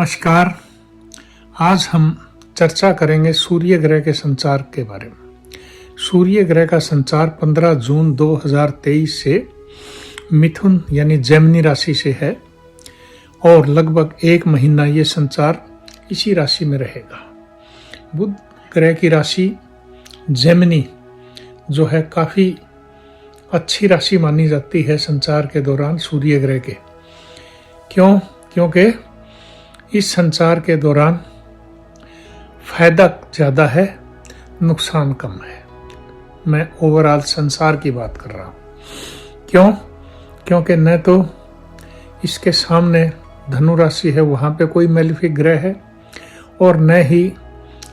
नमस्कार। आज हम चर्चा करेंगे सूर्य ग्रह के संचार के बारे में। सूर्य ग्रह का संचार 15 जून 2023 से मिथुन यानी जेमिनी राशि से है और लगभग एक महीना ये संचार इसी राशि में रहेगा। बुध ग्रह की राशि जेमिनी जो है काफ़ी अच्छी राशि मानी जाती है संचार के दौरान सूर्य ग्रह के। क्योंकि इस संचार के दौरान फायदा ज़्यादा है, नुकसान कम है। मैं ओवरऑल संसार की बात कर रहा हूँ। क्योंकि न तो इसके सामने धनु राशि है, वहाँ पे कोई मेलिफिक ग्रह है, और न ही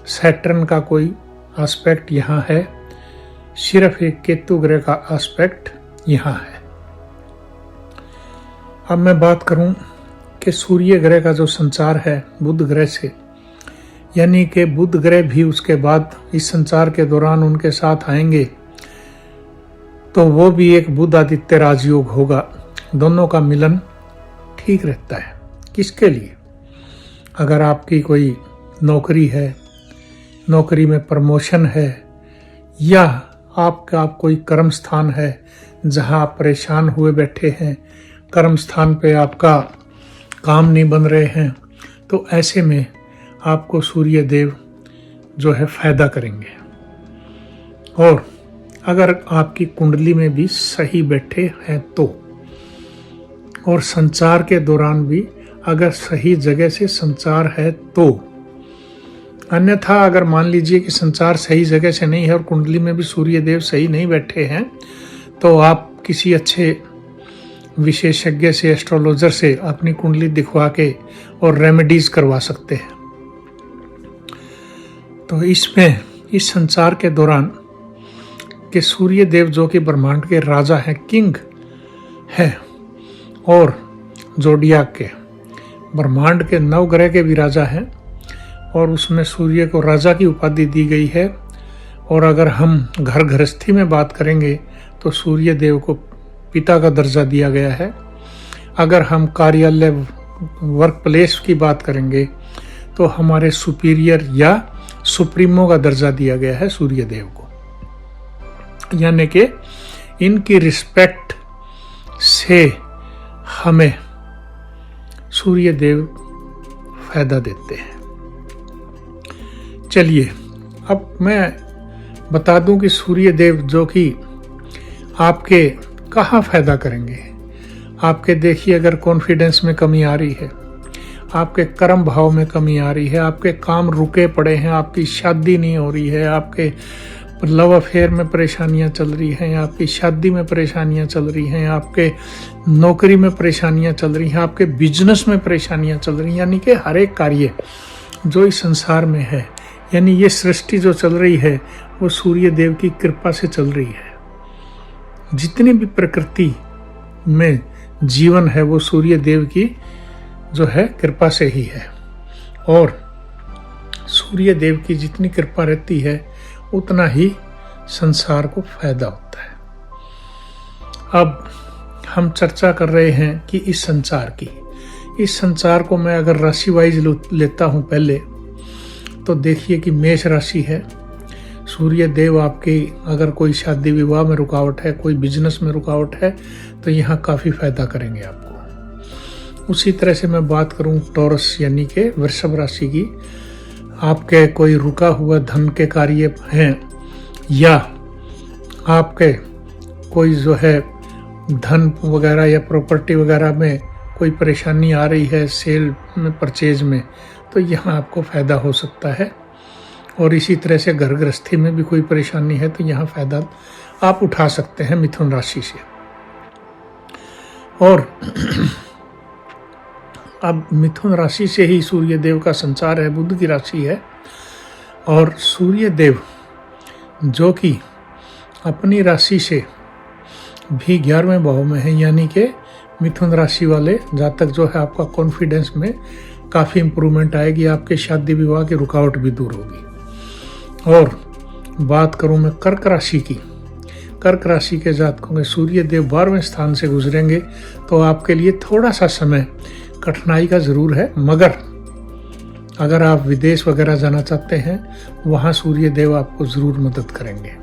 सैटर्न का कोई एस्पेक्ट यहाँ है, सिर्फ एक केतु ग्रह का एस्पेक्ट यहाँ है। अब मैं बात करूं कि सूर्य ग्रह का जो संचार है बुध ग्रह से, यानी कि बुध ग्रह भी उसके बाद इस संचार के दौरान उनके साथ आएंगे, तो वो भी एक बुध आदित्य राजयोग होगा। दोनों का मिलन ठीक रहता है। किसके लिए? अगर आपकी कोई नौकरी है, नौकरी में प्रमोशन है, या आपका कोई कर्म स्थान है जहां आप परेशान हुए बैठे हैं, कर्म स्थान पे आपका काम नहीं बन रहे हैं, तो ऐसे में आपको सूर्य देव जो है फायदा करेंगे। और अगर आपकी कुंडली में भी सही बैठे हैं तो, और संचार के दौरान भी अगर सही जगह से संचार है तो। अन्यथा अगर मान लीजिए कि संचार सही जगह से नहीं है और कुंडली में भी सूर्य देव सही नहीं बैठे हैं, तो आप किसी अच्छे विशेषज्ञ से, एस्ट्रोलॉजर से अपनी कुंडली दिखवा के और रेमेडीज करवा सकते हैं। तो इसमें इस संचार के दौरान कि सूर्य देव जो कि ब्रह्मांड के राजा हैं, किंग है, और जोडियाक के ब्रह्मांड के 9 ग्रह के भी राजा हैं, और उसमें सूर्य को राजा की उपाधि दी गई है। और अगर हम घर गृहस्थी में बात करेंगे तो सूर्य देव को पिता का दर्जा दिया गया है। अगर हम कार्यालय वर्क प्लेस की बात करेंगे तो हमारे सुपीरियर या सुप्रीमो का दर्जा दिया गया है सूर्य देव को। यानी कि इनकी रिस्पेक्ट से हमें सूर्य देव फायदा देते हैं। चलिए अब मैं बता दूं कि सूर्य देव जो कि आपके कहाँ फायदा करेंगे। आपके देखिए, अगर कॉन्फिडेंस में कमी आ रही है, आपके कर्म भाव में कमी आ रही है, आपके काम रुके पड़े हैं, आपकी शादी नहीं हो रही है, आपके लव अफेयर में परेशानियां चल रही हैं, आपकी शादी में परेशानियां चल रही हैं, आपके नौकरी में परेशानियां चल रही हैं, आपके बिजनेस में परेशानियां चल रही हैं, यानी कि हर एक कार्य जो इस संसार में है, यानी ये सृष्टि जो चल रही है वो सूर्य देव की कृपा से चल रही है। जितनी भी प्रकृति में जीवन है वो सूर्य देव की जो है कृपा से ही है, और सूर्य देव की जितनी कृपा रहती है उतना ही संसार को फायदा होता है। अब हम चर्चा कर रहे हैं कि इस संचार को मैं अगर राशि वाइज लेता हूं पहले, तो देखिए कि मेष राशि है। सूर्य देव आपके अगर कोई शादी विवाह में रुकावट है, कोई बिजनेस में रुकावट है, तो यहाँ काफ़ी फायदा करेंगे आपको। उसी तरह से मैं बात करूँ टॉरस यानी कि वृषभ राशि की, आपके कोई रुका हुआ धन के कार्य हैं, या आपके कोई जो है धन वगैरह या प्रॉपर्टी वगैरह में कोई परेशानी आ रही है सेल में, परचेज में, तो यहाँ आपको फायदा हो सकता है। और इसी तरह से घर गृहस्थी में भी कोई परेशानी है तो यहाँ फायदा आप उठा सकते हैं मिथुन राशि से। और अब मिथुन राशि से ही सूर्य देव का संचार है, बुध की राशि है, और सूर्य देव जो कि अपनी राशि से भी 11वें भाव में है, यानी कि मिथुन राशि वाले जातक जो है आपका कॉन्फिडेंस में काफ़ी इम्प्रूवमेंट आएगी, आपके शादी विवाह की रुकावट भी दूर होगी। और बात करूं मैं कर्क राशि की, कर्क राशि के जातकों के सूर्य देव 12वें स्थान से गुजरेंगे, तो आपके लिए थोड़ा सा समय कठिनाई का ज़रूर है, मगर अगर आप विदेश वगैरह जाना चाहते हैं, वहाँ सूर्य देव आपको ज़रूर मदद करेंगे।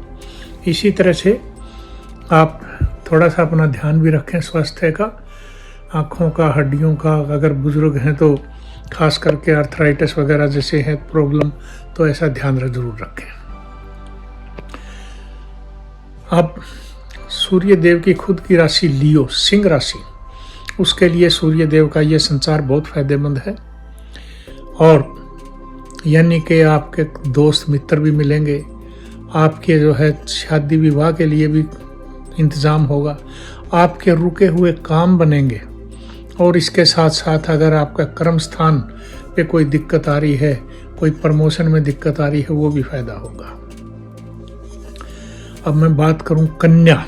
इसी तरह से आप थोड़ा सा अपना ध्यान भी रखें स्वास्थ्य का, आँखों का, हड्डियों का। अगर बुजुर्ग हैं तो खास करके आर्थराइटिस वगैरह जैसे है प्रॉब्लम, तो ऐसा ध्यान जरूर रखें। अब सूर्य देव की खुद की राशि लियो, सिंह राशि, उसके लिए सूर्य देव का ये संचार बहुत फायदेमंद है। और यानी कि आपके दोस्त मित्र भी मिलेंगे, आपके जो है शादी विवाह के लिए भी इंतज़ाम होगा, आपके रुके हुए काम बनेंगे। और इसके साथ साथ अगर आपका कर्म स्थान पे कोई दिक्कत आ रही है, कोई प्रमोशन में दिक्कत आ रही है, वो भी फायदा होगा। अब मैं बात करूं कन्या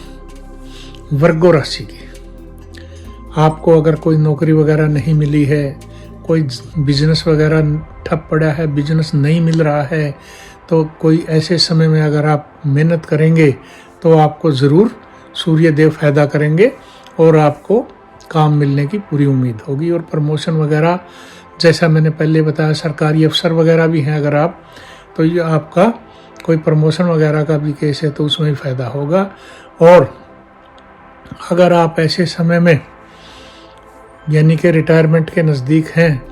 वर्गो राशि की। आपको अगर कोई नौकरी वगैरह नहीं मिली है, कोई बिजनेस वगैरह ठप पड़ा है, बिजनेस नहीं मिल रहा है, तो कोई ऐसे समय में अगर आप मेहनत करेंगे तो आपको ज़रूर सूर्य देव फायदा करेंगे और आपको काम मिलने की पूरी उम्मीद होगी। और प्रमोशन वगैरह, जैसा मैंने पहले बताया, सरकारी अफसर वगैरह भी हैं अगर आप, तो ये आपका कोई प्रमोशन वगैरह का भी केस है तो उसमें भी फायदा होगा। और अगर आप ऐसे समय में यानी कि रिटायरमेंट के नज़दीक हैं,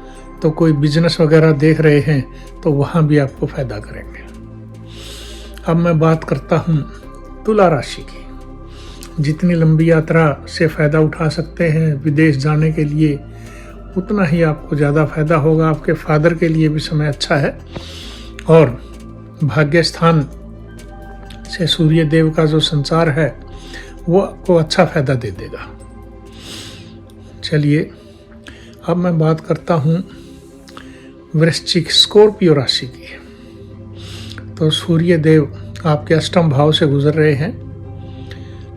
तो कोई बिजनेस वगैरह देख रहे हैं, तो वहाँ भी आपको फायदा करेंगे। अब मैं बात करता हूँ तुला राशि की। जितनी लंबी यात्रा से फ़ायदा उठा सकते हैं विदेश जाने के लिए, उतना ही आपको ज़्यादा फायदा होगा। आपके फादर के लिए भी समय अच्छा है। और भाग्य स्थान से सूर्य देव का जो संचार है वो आपको अच्छा फायदा दे देगा। चलिए अब मैं बात करता हूँ वृश्चिक स्कॉर्पियो राशि की। तो सूर्य देव आपके अष्टम भाव से गुजर रहे हैं।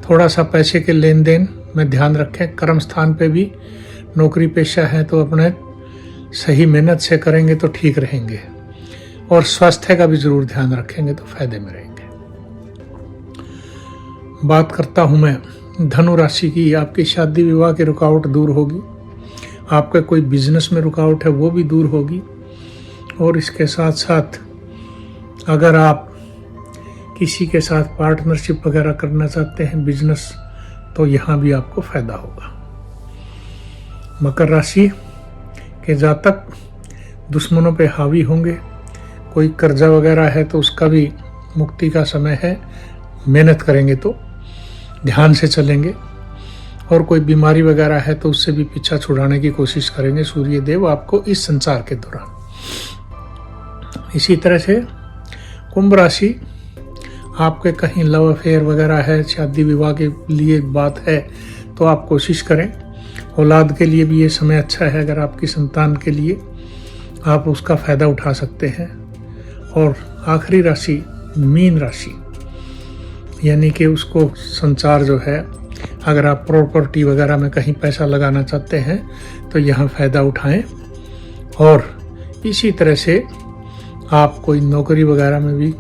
थोड़ा सा पैसे के लेन देन में ध्यान रखें। कर्म स्थान पे भी नौकरी पेशा है तो अपने सही मेहनत से करेंगे तो ठीक रहेंगे। और स्वास्थ्य का भी जरूर ध्यान रखेंगे तो फायदे में रहेंगे। बात करता हूं मैं धनु राशि की। आपकी शादी विवाह की रुकावट दूर होगी। आपका कोई बिजनेस में रुकावट है वो भी दूर होगी। और इसके साथ साथ अगर आप किसी के साथ पार्टनरशिप वगैरह करना चाहते हैं बिजनेस, तो यहाँ भी आपको फायदा होगा। मकर राशि के जातक दुश्मनों पे हावी होंगे। कोई कर्जा वगैरह है तो उसका भी मुक्ति का समय है। मेहनत करेंगे तो ध्यान से चलेंगे। और कोई बीमारी वगैरह है तो उससे भी पीछा छुड़ाने की कोशिश करेंगे सूर्य देव आपको इस संचार के दौरान। इसी तरह से कुंभ राशि, आपके कहीं लव अफेयर वगैरह है, शादी विवाह के लिए बात है, तो आप कोशिश करें। औलाद के लिए भी ये समय अच्छा है। अगर आपकी संतान के लिए आप उसका फ़ायदा उठा सकते हैं। और आखिरी राशि मीन राशि, यानी कि उसको संचार जो है, अगर आप प्रॉपर्टी वगैरह में कहीं पैसा लगाना चाहते हैं तो यहाँ फ़ायदा उठाएं। और इसी तरह से आप कोई नौकरी वगैरह में भी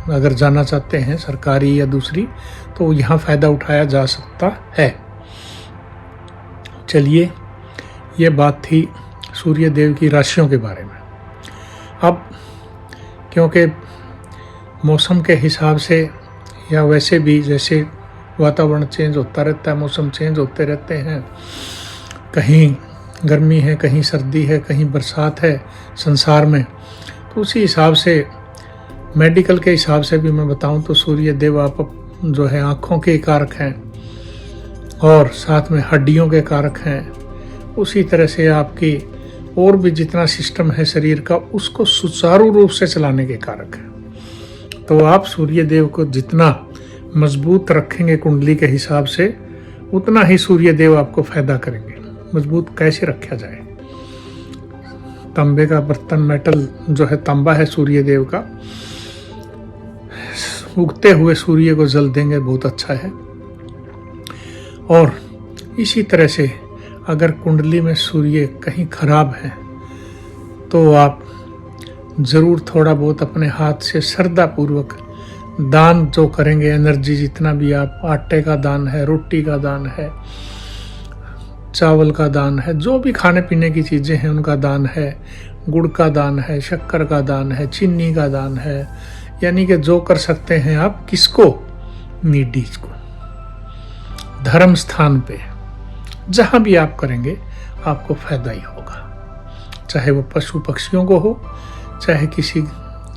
अगर जाना चाहते हैं, सरकारी या दूसरी, तो यहाँ फ़ायदा उठाया जा सकता है। चलिए, ये बात थी सूर्य देव की राशियों के बारे में। अब क्योंकि मौसम के हिसाब से या वैसे भी जैसे वातावरण चेंज होता रहता है, मौसम चेंज होते रहते हैं, कहीं गर्मी है, कहीं सर्दी है, कहीं बरसात है संसार में, तो उसी हिसाब से मेडिकल के हिसाब से भी मैं बताऊं तो सूर्य देव आप जो है आँखों के कारक हैं और साथ में हड्डियों के कारक हैं। उसी तरह से आपकी और भी जितना सिस्टम है शरीर का, उसको सुचारू रूप से चलाने के कारक हैं। तो आप सूर्य देव को जितना मजबूत रखेंगे कुंडली के हिसाब से, उतना ही सूर्य देव आपको फायदा करेंगे। मजबूत कैसे रखा जाए? तांबे का बर्तन, मेटल जो है तांबा है सूर्य देव का, उगते हुए सूर्य को जल देंगे, बहुत अच्छा है। और इसी तरह से अगर कुंडली में सूर्य कहीं खराब है तो आप ज़रूर थोड़ा बहुत अपने हाथ से श्रद्धा पूर्वक दान जो करेंगे, एनर्जी जितना भी आप, आटे का दान है, रोटी का दान है, चावल का दान है, जो भी खाने पीने की चीज़ें हैं उनका दान है, गुड़ का दान है, शक्कर का दान है, चीनी का दान है, यानी कि जो कर सकते हैं आप। किसको? नीडीज को। धर्म स्थान पे जहां भी आप करेंगे आपको फायदा ही होगा, चाहे वो पशु पक्षियों को हो, चाहे किसी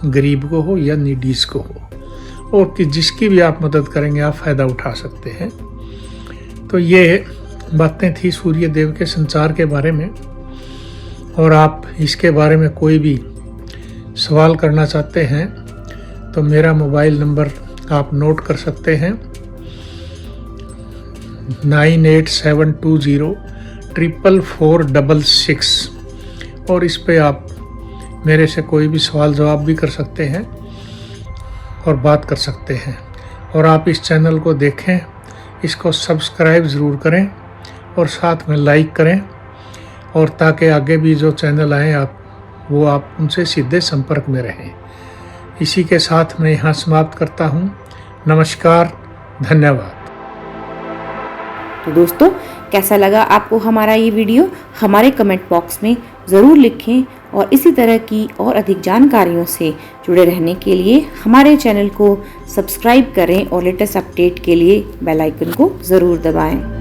गरीब को हो या नीडीज को हो, और कि जिसकी भी आप मदद करेंगे आप फायदा उठा सकते हैं। तो ये बातें थी सूर्य देव के संचार के बारे में। और आप इसके बारे में कोई भी सवाल करना चाहते हैं तो मेरा मोबाइल नंबर आप नोट कर सकते हैं, 9872044466, और इस पे आप मेरे से कोई भी सवाल जवाब भी कर सकते हैं और बात कर सकते हैं। और आप इस चैनल को देखें, इसको सब्सक्राइब ज़रूर करें और साथ में लाइक करें, और ताकि आगे भी जो चैनल आए आप उनसे सीधे संपर्क में रहें। इसी के साथ मैं यहाँ समाप्त करता हूँ। नमस्कार, धन्यवाद। तो दोस्तों, कैसा लगा आपको हमारा ये वीडियो? हमारे कमेंट बॉक्स में ज़रूर लिखें, और इसी तरह की और अधिक जानकारियों से जुड़े रहने के लिए हमारे चैनल को सब्सक्राइब करें और लेटेस्ट अपडेट के लिए बेल आइकन को ज़रूर दबाएं।